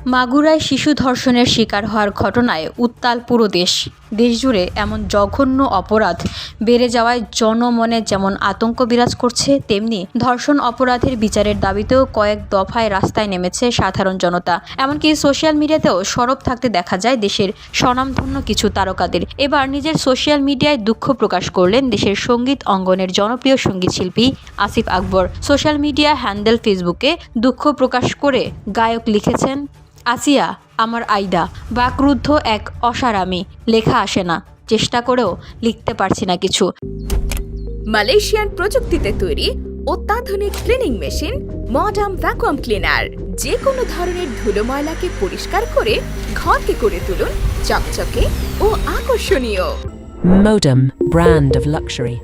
মাগুরায় শিশু ধর্ষণের শিকার হওয়ার ঘটনায় উত্তাল পুরো দেশ। দেশজুড়ে এমন জঘন্য অপরাধ বেড়ে যাওয়ায় জনমনে যেমন আতঙ্ক বিরাজ করছে, তেমনি ধর্ষণ অপরাধের বিচারের দাবিতেও কয়েক দফায় রাস্তায় নেমেছে সাধারণ জনতা। এমনকি সোশ্যাল মিডিয়াতেও সরব থাকতে দেখা যায় দেশের স্বনামধন্য কিছু তারকাদের। এবার নিজের সোশ্যাল মিডিয়ায় দুঃখ প্রকাশ করলেন দেশের সঙ্গীত অঙ্গনের জনপ্রিয় সঙ্গীত শিল্পী Asif Akbar. Social media handle ফেসবুকে দুঃখ প্রকাশ করে গায়ক লিখেছেন, আসিয়া আমার আইডা, বাকরুদ্ধ এক অসারামি, লেখা আসে না, চেষ্টা করেও লিখতে পারছি না কিছু। মালয়েশিয়ান প্রযুক্তিতে তৈরি অত্যাধুনিক cleaning machine modern vacuum cleaner যে কোনো ধরনের ধুলো ময়লাকে পরিষ্কার করে ঘরকে করে তুলুন চকচকে ও আকর্ষণীয়। Modem, brand of luxury.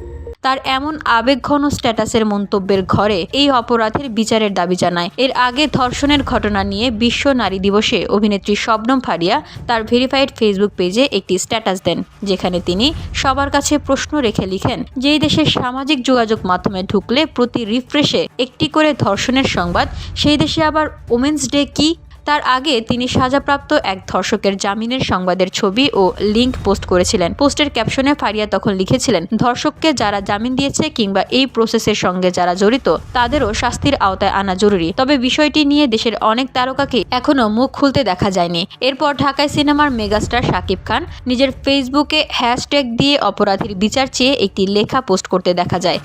তার এমন আবেগঘন স্ট্যাটাসের মন্তব্যের ঘরে এই অপরাধের বিচারের দাবি জানায়। এর আগে ধর্ষণের ঘটনা নিয়ে বিশ্ব নারী দিবসে অভিনেত্রী শবনম ফারিয়া তার ভেরিফাইড ফেসবুক পেজে একটি স্ট্যাটাস দেন, যেখানে তিনি সবার কাছে প্রশ্ন রেখে লিখেন, যেই দেশের সামাজিক যোগাযোগ মাধ্যমে ঢুকলে প্রতি রিফ্রেশে একটি করে ধর্ষণের সংবাদ, সেই দেশে আবার ওমেন্স ডে কি? তার আগে তিনি সাজাপ্রাপ্ত এক ধর্ষকের জামিনের সংবাদের ছবি ও লিঙ্ক পোস্ট করেছিলেন। পোস্টের ক্যাপশনে ফারিয়া তখন লিখেছিলেন, ধর্ষককে যারা জামিন দিয়েছে কিংবা এই প্রসেসের সঙ্গে যারা জড়িত তাদেরও শাস্তির আওতায় আনা জরুরি। তবে বিষয়টি নিয়ে দেশের অনেক তারকাকে এখনও মুখ খুলতে দেখা যায়নি। এরপর ঢাকায় সিনেমার মেগাস্টার শাকিব খান নিজের ফেসবুকে হ্যাশট্যাগ দিয়ে অপরাধীর বিচার চেয়ে একটি লেখা পোস্ট করতে দেখা যায়।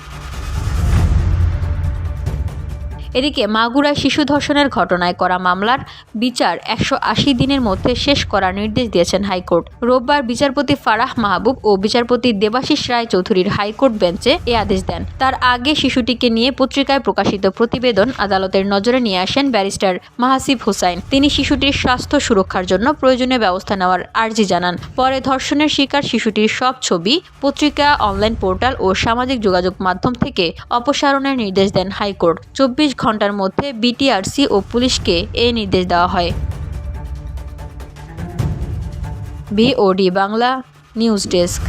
এদিকে মাগুরায় শিশু ধর্ষণের ঘটনায় করা মামলার বিচার 180 দিনের মধ্যে শেষ করার নির্দেশ দিয়েছেন হাইকোর্ট। রোববার বিচারপতি ফারাহ মাহবুব ও বিচারপতি দেবাশিস রায় চৌধুরীর হাইকোর্ট বেঞ্চে এ আদেশ দেন। তার আগে শিশুটিকে নিয়ে পত্রিকায় প্রকাশিত প্রতিবেদন আদালতের নজরে নিয়ে আসেন ব্যারিস্টার মাহাসিব হোসাইন। তিনি শিশুটির স্বাস্থ্য সুরক্ষার জন্য প্রয়োজনীয় ব্যবস্থা নেওয়ার আর্জি জানান। পরে ধর্ষণের শিকার শিশুটির সব ছবি পত্রিকা, অনলাইন পোর্টাল ও সামাজিক যোগাযোগ মাধ্যম থেকে অপসারণের নির্দেশ দেন হাইকোর্ট। 24 ঘন্টার মধ্যে বিটিআরসি ও পুলিশকে এই নির্দেশ দেওয়া হয়। BOD Bangla news desk.